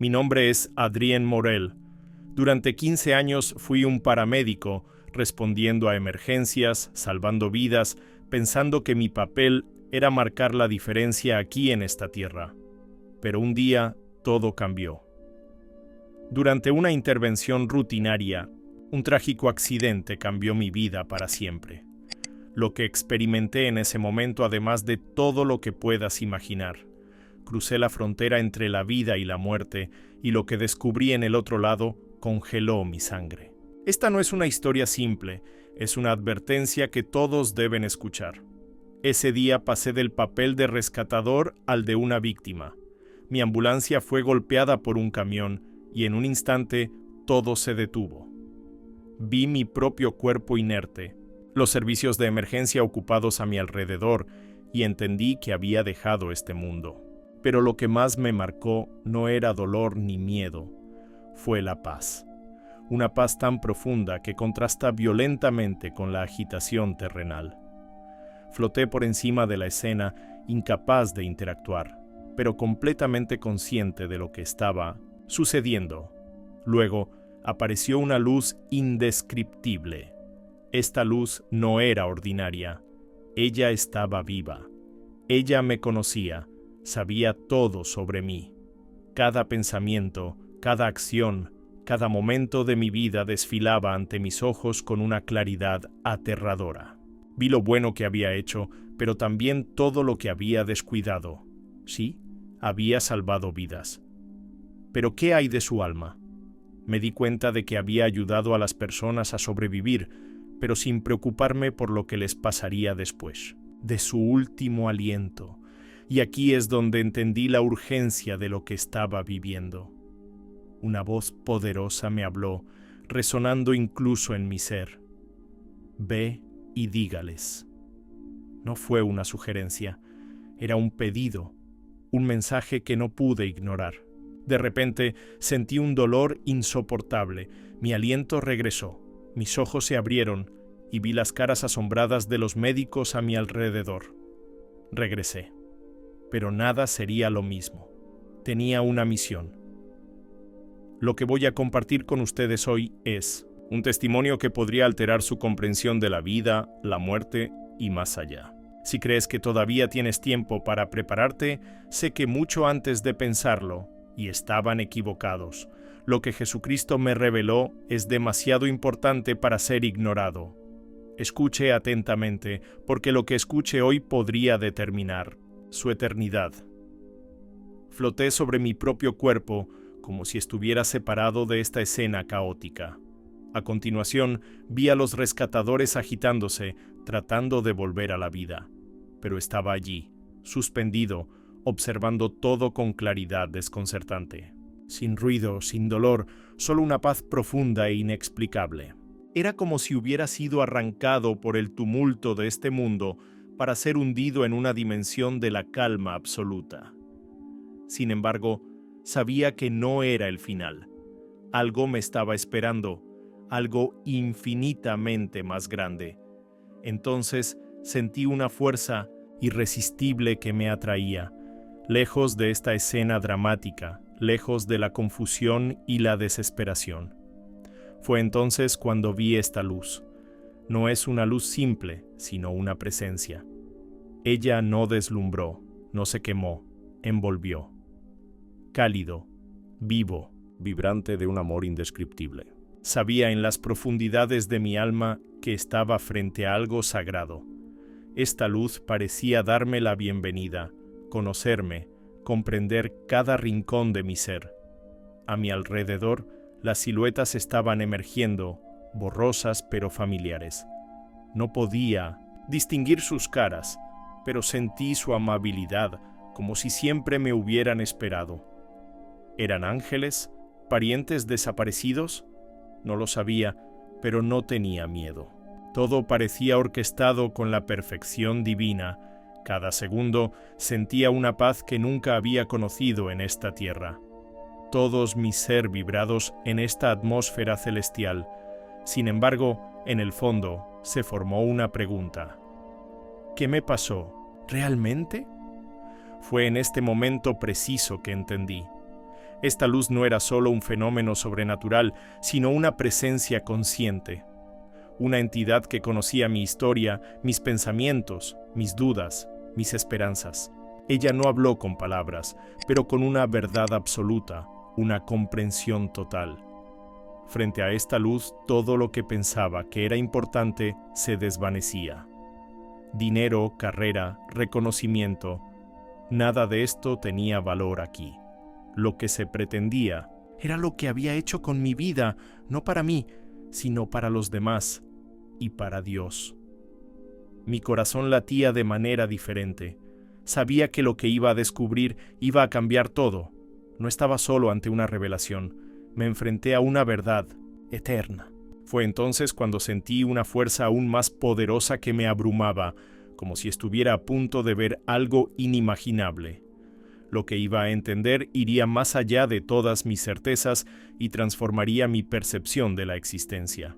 Mi nombre es Adrien Morel. Durante 15 años fui un paramédico, respondiendo a emergencias, salvando vidas, pensando que mi papel era marcar la diferencia aquí en esta tierra. Pero un día todo cambió. Durante una intervención rutinaria, un trágico accidente cambió mi vida para siempre. Lo que experimenté en ese momento, además de todo lo que puedas imaginar. Crucé la frontera entre la vida y la muerte, y lo que descubrí en el otro lado congeló mi sangre. Esta no es una historia simple, es una advertencia que todos deben escuchar. Ese día pasé del papel de rescatador al de una víctima. Mi ambulancia fue golpeada por un camión, y en un instante todo se detuvo. Vi mi propio cuerpo inerte, los servicios de emergencia ocupados a mi alrededor, y entendí que había dejado este mundo. Pero lo que más me marcó no era dolor ni miedo, fue la paz. Una paz tan profunda que contrasta violentamente con la agitación terrenal. Floté por encima de la escena, incapaz de interactuar, pero completamente consciente de lo que estaba sucediendo. Luego apareció una luz indescriptible. Esta luz no era ordinaria. Ella estaba viva. Ella me conocía. Sabía todo sobre mí. Cada pensamiento, cada acción, cada momento de mi vida desfilaba ante mis ojos con una claridad aterradora. Vi lo bueno que había hecho, pero también todo lo que había descuidado. Sí, había salvado vidas. Pero ¿qué hay de su alma? Me di cuenta de que había ayudado a las personas a sobrevivir, pero sin preocuparme por lo que les pasaría después, de su último aliento. Y aquí es donde entendí la urgencia de lo que estaba viviendo. Una voz poderosa me habló, resonando incluso en mi ser. Ve y dígales. No fue una sugerencia, era un pedido, un mensaje que no pude ignorar. De repente sentí un dolor insoportable, mi aliento regresó, mis ojos se abrieron y vi las caras asombradas de los médicos a mi alrededor. Regresé. Pero nada sería lo mismo. Tenía una misión. Lo que voy a compartir con ustedes hoy es un testimonio que podría alterar su comprensión de la vida, la muerte y más allá. Si crees que todavía tienes tiempo para prepararte, sé que mucho antes de pensarlo, y estaban equivocados. Lo que Jesucristo me reveló es demasiado importante para ser ignorado. Escuche atentamente, porque lo que escuche hoy podría determinar su eternidad. Floté sobre mi propio cuerpo como si estuviera separado de esta escena caótica. A continuación, vi a los rescatadores agitándose, tratando de volver a la vida. Pero estaba allí, suspendido, observando todo con claridad desconcertante. Sin ruido, sin dolor, solo una paz profunda e inexplicable. Era como si hubiera sido arrancado por el tumulto de este mundo para ser hundido en una dimensión de la calma absoluta. Sin embargo, sabía que no era el final. Algo me estaba esperando, algo infinitamente más grande. Entonces sentí una fuerza irresistible que me atraía, lejos de esta escena dramática, lejos de la confusión y la desesperación. Fue entonces cuando vi esta luz. No es una luz simple, sino una presencia. Ella no deslumbró, no se quemó, envolvió. Cálido, vivo, vibrante de un amor indescriptible. Sabía en las profundidades de mi alma que estaba frente a algo sagrado. Esta luz parecía darme la bienvenida, conocerme, comprender cada rincón de mi ser. A mi alrededor, las siluetas estaban emergiendo, borrosas pero familiares. No podía distinguir sus caras, pero sentí su amabilidad, como si siempre me hubieran esperado. ¿Eran ángeles? ¿Parientes desaparecidos? No lo sabía, pero no tenía miedo. Todo parecía orquestado con la perfección divina. Cada segundo sentía una paz que nunca había conocido en esta tierra. Todos mis ser vibrados en esta atmósfera celestial. Sin embargo, en el fondo, se formó una pregunta. ¿Qué me pasó? ¿Realmente? Fue en este momento preciso que entendí. Esta luz no era solo un fenómeno sobrenatural, sino una presencia consciente. Una entidad que conocía mi historia, mis pensamientos, mis dudas, mis esperanzas. Ella no habló con palabras, pero con una verdad absoluta, una comprensión total. Frente a esta luz, todo lo que pensaba que era importante se desvanecía. Dinero, carrera, reconocimiento, nada de esto tenía valor aquí. Lo que se pretendía era lo que había hecho con mi vida, no para mí, sino para los demás y para Dios. Mi corazón latía de manera diferente. Sabía que lo que iba a descubrir iba a cambiar todo. No estaba solo ante una revelación. Me enfrenté a una verdad eterna. Fue entonces cuando sentí una fuerza aún más poderosa que me abrumaba, como si estuviera a punto de ver algo inimaginable. Lo que iba a entender iría más allá de todas mis certezas y transformaría mi percepción de la existencia.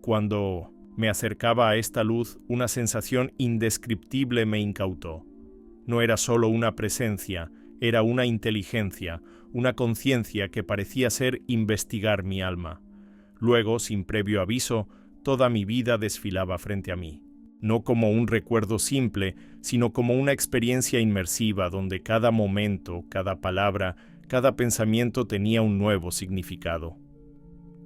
Cuando me acercaba a esta luz, una sensación indescriptible me incautó. No era solo una presencia, era una inteligencia, una conciencia que parecía ser investigar mi alma. Luego, sin previo aviso, toda mi vida desfilaba frente a mí. No como un recuerdo simple, sino como una experiencia inmersiva donde cada momento, cada palabra, cada pensamiento tenía un nuevo significado.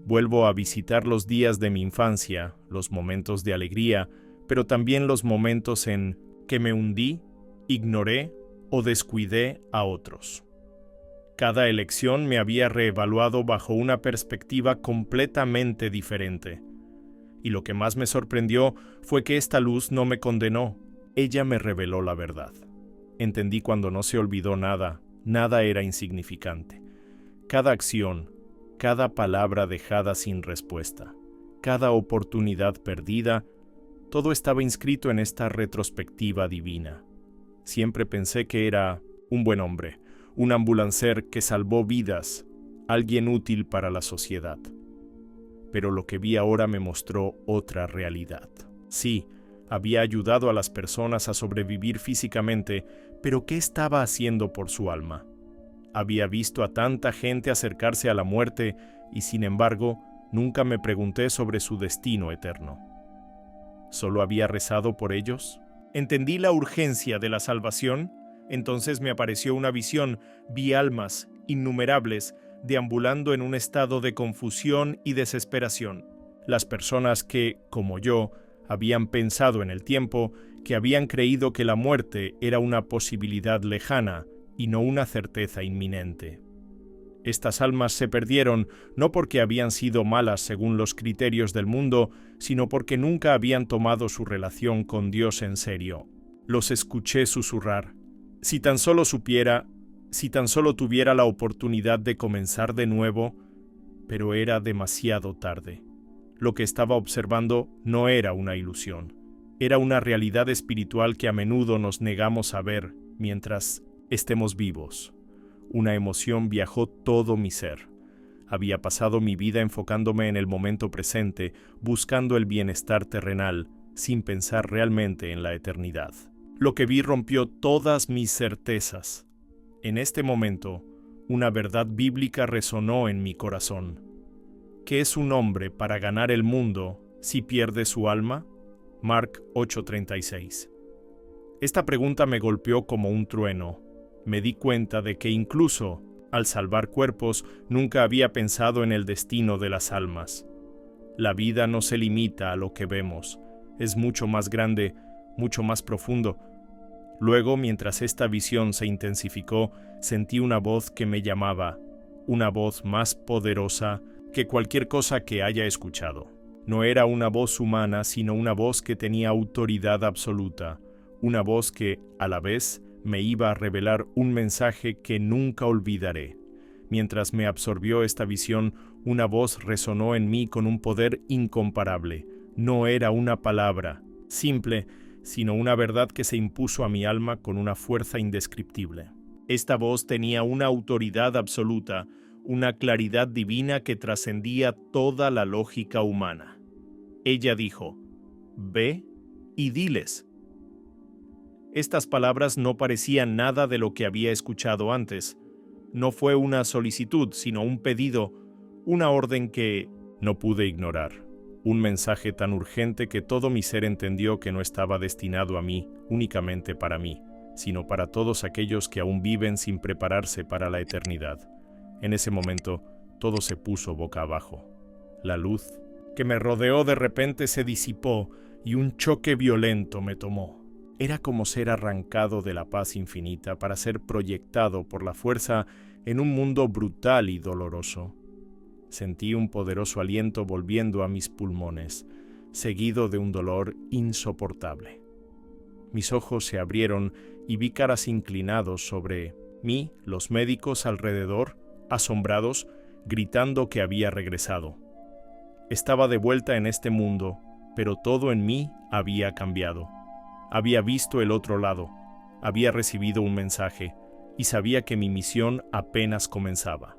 Vuelvo a visitar los días de mi infancia, los momentos de alegría, pero también los momentos en que me hundí, ignoré o descuidé a otros. Cada elección me había reevaluado bajo una perspectiva completamente diferente. Y lo que más me sorprendió fue que esta luz no me condenó, ella me reveló la verdad. Entendí cuando no se olvidó nada, nada era insignificante. Cada acción, cada palabra dejada sin respuesta, cada oportunidad perdida, todo estaba inscrito en esta retrospectiva divina. Siempre pensé que era un buen hombre, un ambulancer que salvó vidas, alguien útil para la sociedad. Pero lo que vi ahora me mostró otra realidad. Sí, había ayudado a las personas a sobrevivir físicamente, pero ¿qué estaba haciendo por su alma? Había visto a tanta gente acercarse a la muerte y, sin embargo, nunca me pregunté sobre su destino eterno. ¿Solo había rezado por ellos? Entendí la urgencia de la salvación. Entonces me apareció una visión, vi almas innumerables deambulando en un estado de confusión y desesperación. Las personas que, como yo, habían pensado en el tiempo, que habían creído que la muerte era una posibilidad lejana y no una certeza inminente. Estas almas se perdieron no porque habían sido malas según los criterios del mundo, sino porque nunca habían tomado su relación con Dios en serio. Los escuché susurrar. Si tan solo supiera, si tan solo tuviera la oportunidad de comenzar de nuevo, pero era demasiado tarde. Lo que estaba observando no era una ilusión, era una realidad espiritual que a menudo nos negamos a ver mientras estemos vivos. Una emoción viajó todo mi ser. Había pasado mi vida enfocándome en el momento presente, buscando el bienestar terrenal, sin pensar realmente en la eternidad. Lo que vi rompió todas mis certezas. En este momento, una verdad bíblica resonó en mi corazón. ¿Qué es un hombre para ganar el mundo si pierde su alma? Mark 8:36. Esta pregunta me golpeó como un trueno. Me di cuenta de que incluso, al salvar cuerpos, nunca había pensado en el destino de las almas. La vida no se limita a lo que vemos, es mucho más grande, mucho más profundo. Luego, mientras esta visión se intensificó, sentí una voz que me llamaba, una voz más poderosa que cualquier cosa que haya escuchado. No era una voz humana, sino una voz que tenía autoridad absoluta, una voz que, a la vez, me iba a revelar un mensaje que nunca olvidaré. Mientras me absorbió esta visión, una voz resonó en mí con un poder incomparable. No era una palabra simple, sino una verdad que se impuso a mi alma con una fuerza indescriptible. Esta voz tenía una autoridad absoluta, una claridad divina que trascendía toda la lógica humana. Ella dijo: «Ve y diles». Estas palabras no parecían nada de lo que había escuchado antes. No fue una solicitud, sino un pedido, una orden que no pude ignorar. Un mensaje tan urgente que todo mi ser entendió que no estaba destinado a mí, únicamente para mí, sino para todos aquellos que aún viven sin prepararse para la eternidad. En ese momento, todo se puso boca abajo. La luz que me rodeó de repente se disipó y un choque violento me tomó. Era como ser arrancado de la paz infinita para ser proyectado por la fuerza en un mundo brutal y doloroso. Sentí un poderoso aliento volviendo a mis pulmones, seguido de un dolor insoportable. Mis ojos se abrieron y vi caras inclinados sobre mí, los médicos alrededor, asombrados, gritando que había regresado. Estaba de vuelta en este mundo, pero todo en mí había cambiado. Había visto el otro lado, había recibido un mensaje y sabía que mi misión apenas comenzaba.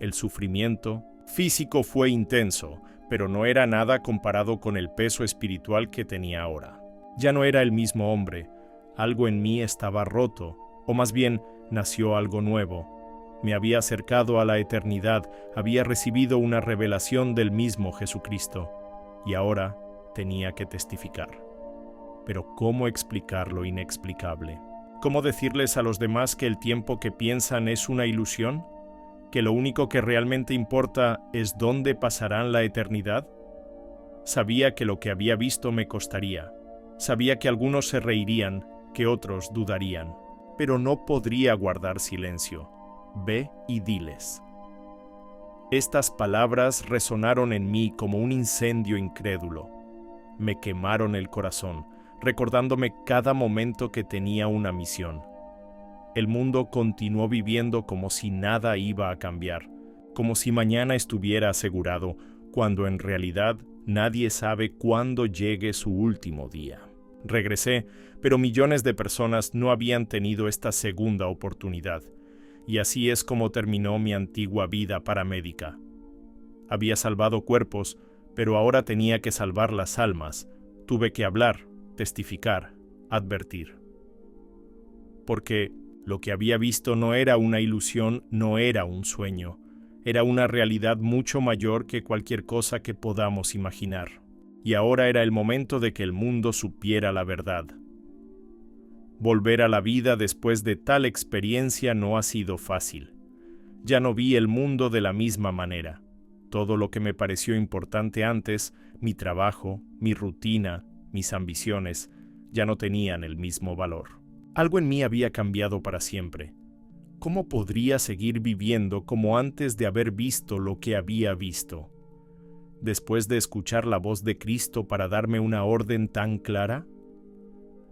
El sufrimiento físico fue intenso, pero no era nada comparado con el peso espiritual que tenía ahora. Ya no era el mismo hombre, algo en mí estaba roto, o más bien nació algo nuevo. Me había acercado a la eternidad, había recibido una revelación del mismo Jesucristo, y ahora tenía que testificar. Pero ¿cómo explicar lo inexplicable? ¿Cómo decirles a los demás que el tiempo que piensan es una ilusión? ¿Que lo único que realmente importa es dónde pasarán la eternidad? Sabía que lo que había visto me costaría. Sabía que algunos se reirían, que otros dudarían. Pero no podría guardar silencio. Ve y diles. Estas palabras resonaron en mí como un incendio incrédulo. Me quemaron el corazón, recordándome cada momento que tenía una misión. El mundo continuó viviendo como si nada iba a cambiar, como si mañana estuviera asegurado, cuando en realidad nadie sabe cuándo llegue su último día. Regresé, pero millones de personas no habían tenido esta segunda oportunidad, y así es como terminó mi antigua vida paramédica. Había salvado cuerpos, pero ahora tenía que salvar las almas. Tuve que hablar, testificar, advertir. Porque lo que había visto no era una ilusión, no era un sueño. Era una realidad mucho mayor que cualquier cosa que podamos imaginar. Y ahora era el momento de que el mundo supiera la verdad. Volver a la vida después de tal experiencia no ha sido fácil. Ya no vi el mundo de la misma manera. Todo lo que me pareció importante antes, mi trabajo, mi rutina, mis ambiciones, ya no tenían el mismo valor. Algo en mí había cambiado para siempre. ¿Cómo podría seguir viviendo como antes de haber visto lo que había visto? Después de escuchar la voz de Cristo para darme una orden tan clara,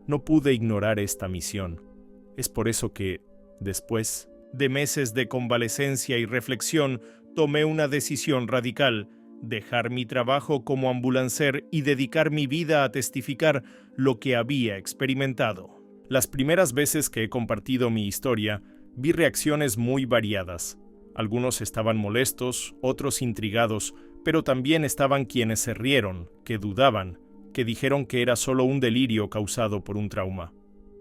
no pude ignorar esta misión. Es por eso que, después de meses de convalecencia y reflexión, tomé una decisión radical: dejar mi trabajo como ambulancer y dedicar mi vida a testificar lo que había experimentado. Las primeras veces que he compartido mi historia, vi reacciones muy variadas. Algunos estaban molestos, otros intrigados, pero también estaban quienes se rieron, que dudaban, que dijeron que era solo un delirio causado por un trauma.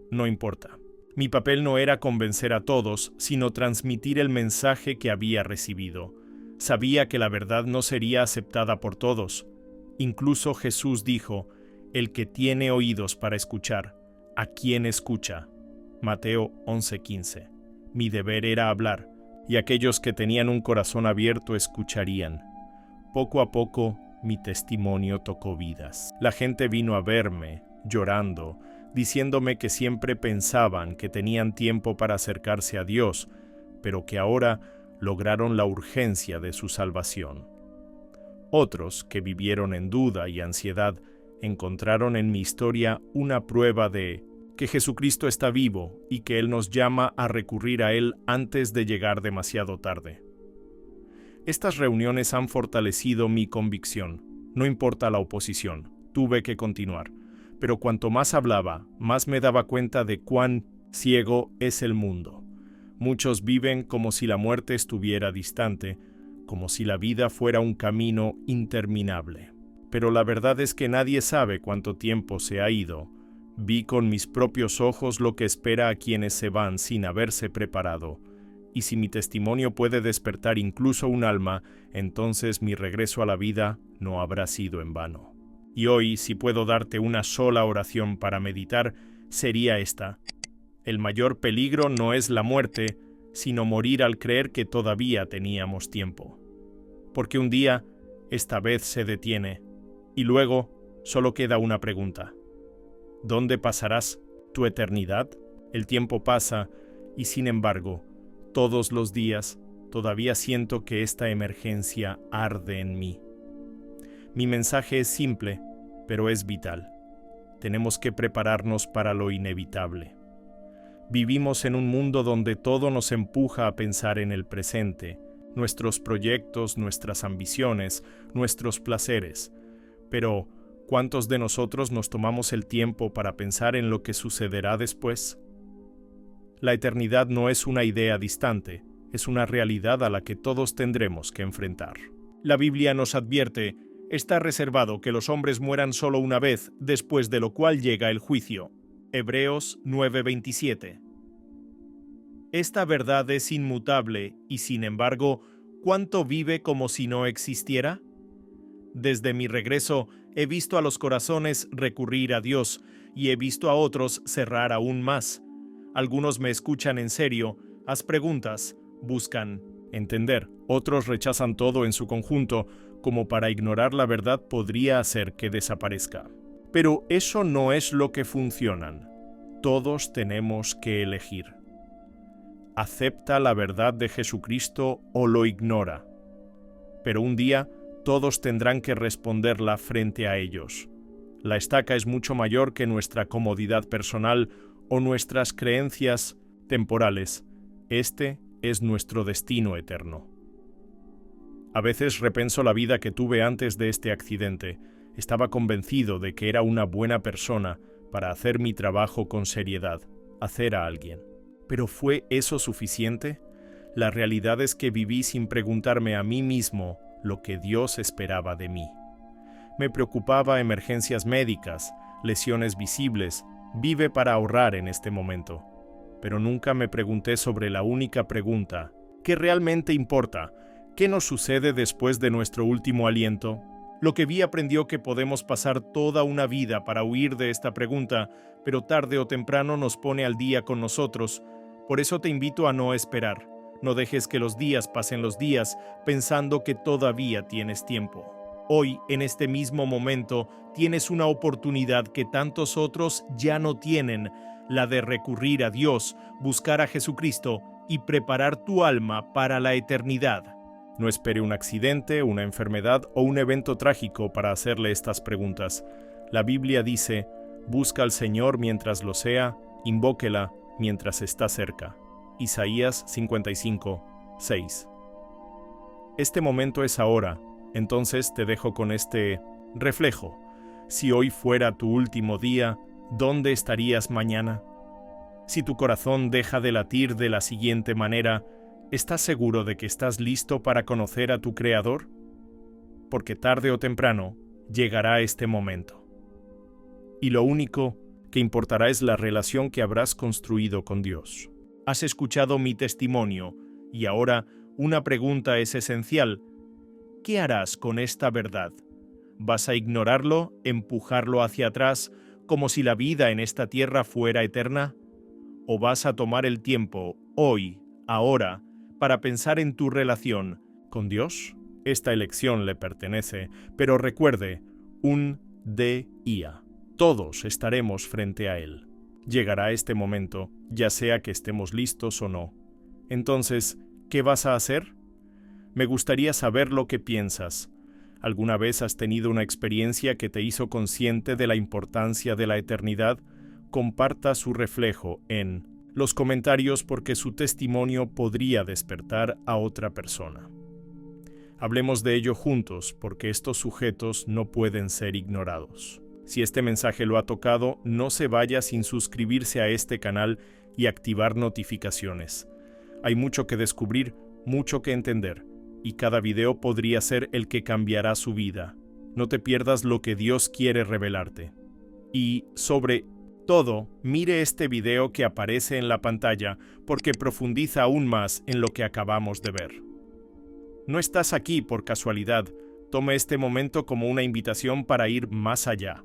No importa. Mi papel no era convencer a todos, sino transmitir el mensaje que había recibido. Sabía que la verdad no sería aceptada por todos. Incluso Jesús dijo: el que tiene oídos para escuchar, ¿a quién escucha? Mateo 11:15. Mi deber era hablar, y aquellos que tenían un corazón abierto escucharían. Poco a poco, mi testimonio tocó vidas. La gente vino a verme, llorando, diciéndome que siempre pensaban que tenían tiempo para acercarse a Dios, pero que ahora lograron la urgencia de su salvación. Otros, que vivieron en duda y ansiedad, encontraron en mi historia una prueba de que Jesucristo está vivo y que Él nos llama a recurrir a Él antes de llegar demasiado tarde. Estas reuniones han fortalecido mi convicción. No importa la oposición, tuve que continuar. Pero cuanto más hablaba, más me daba cuenta de cuán ciego es el mundo. Muchos viven como si la muerte estuviera distante, como si la vida fuera un camino interminable. Pero la verdad es que nadie sabe cuánto tiempo se ha ido. Vi con mis propios ojos lo que espera a quienes se van sin haberse preparado, Y si mi testimonio puede despertar incluso un alma, entonces mi regreso a la vida no habrá sido en vano. Y hoy, si puedo darte una sola oración para meditar, sería esta: el mayor peligro no es la muerte, sino morir al creer que todavía teníamos tiempo. Porque un día, esta vez se detiene, y luego solo queda una pregunta: ¿dónde pasarás tu eternidad? El tiempo pasa, y sin embargo, todos los días todavía siento que esta emergencia arde en mí. Mi mensaje es simple, pero es vital. Tenemos que prepararnos para lo inevitable. Vivimos en un mundo donde todo nos empuja a pensar en el presente, nuestros proyectos, nuestras ambiciones, nuestros placeres. Pero, ¿cuántos de nosotros nos tomamos el tiempo para pensar en lo que sucederá después? La eternidad no es una idea distante, es una realidad a la que todos tendremos que enfrentar. La Biblia nos advierte: está reservado que los hombres mueran solo una vez, después de lo cual llega el juicio. Hebreos 9:27. Esta verdad es inmutable y, sin embargo, ¿cuánto vive como si no existiera? Desde mi regreso, he visto a los corazones recurrir a Dios y he visto a otros cerrar aún más. Algunos me escuchan en serio, haz preguntas, buscan entender. Otros rechazan todo en su conjunto, como para ignorar la verdad podría hacer que desaparezca. Pero eso no es lo que funcionan. Todos tenemos que elegir. Acepta la verdad de Jesucristo o lo ignora. Pero un día todos tendrán que responderla frente a ellos. La estaca es mucho mayor que nuestra comodidad personal o nuestras creencias temporales. Este es nuestro destino eterno. A veces repenso la vida que tuve antes de este accidente. Estaba convencido de que era una buena persona para hacer mi trabajo con seriedad, hacer a alguien. ¿Pero fue eso suficiente? La realidad es que viví sin preguntarme a mí mismo lo que Dios esperaba de mí. Me preocupaba emergencias médicas, lesiones visibles. Vive para ahorrar en este momento. Pero nunca me pregunté sobre la única pregunta: ¿qué realmente importa? ¿Qué nos sucede después de nuestro último aliento? Lo que vi aprendió que podemos pasar toda una vida para huir de esta pregunta, pero tarde o temprano nos pone al día con nosotros. Por eso te invito a no esperar. No dejes que los días pasen los días pensando que todavía tienes tiempo. Hoy, en este mismo momento, tienes una oportunidad que tantos otros ya no tienen, la de recurrir a Dios, buscar a Jesucristo y preparar tu alma para la eternidad. No espere un accidente, una enfermedad o un evento trágico para hacerle estas preguntas. La Biblia dice: busca al Señor mientras lo sea, invóquela mientras está cerca. Isaías 55:6. Este momento es ahora. Entonces te dejo con este reflejo. Si hoy fuera tu último día, ¿dónde estarías mañana? Si tu corazón deja de latir de la siguiente manera, ¿estás seguro de que estás listo para conocer a tu Creador? Porque tarde o temprano llegará este momento. Y lo único que importará es la relación que habrás construido con Dios. Has escuchado mi testimonio y ahora una pregunta es esencial. ¿Qué harás con esta verdad? ¿Vas a ignorarlo, empujarlo hacia atrás, como si la vida en esta tierra fuera eterna? ¿O vas a tomar el tiempo, hoy, ahora, para pensar en tu relación con Dios? Esta elección le pertenece, pero recuerde, un día. Todos estaremos frente a Él. Llegará este momento, ya sea que estemos listos o no. Entonces, ¿qué vas a hacer? Me gustaría saber lo que piensas. ¿Alguna vez has tenido una experiencia que te hizo consciente de la importancia de la eternidad? Comparta su reflejo en los comentarios porque su testimonio podría despertar a otra persona. Hablemos de ello juntos porque estos sujetos no pueden ser ignorados. Si este mensaje lo ha tocado, no se vaya sin suscribirse a este canal y activar notificaciones. Hay mucho que descubrir, mucho que entender, y cada video podría ser el que cambiará su vida. No te pierdas lo que Dios quiere revelarte. Y sobre todo, mire este video que aparece en la pantalla porque profundiza aún más en lo que acabamos de ver. No estás aquí por casualidad, tome este momento como una invitación para ir más allá.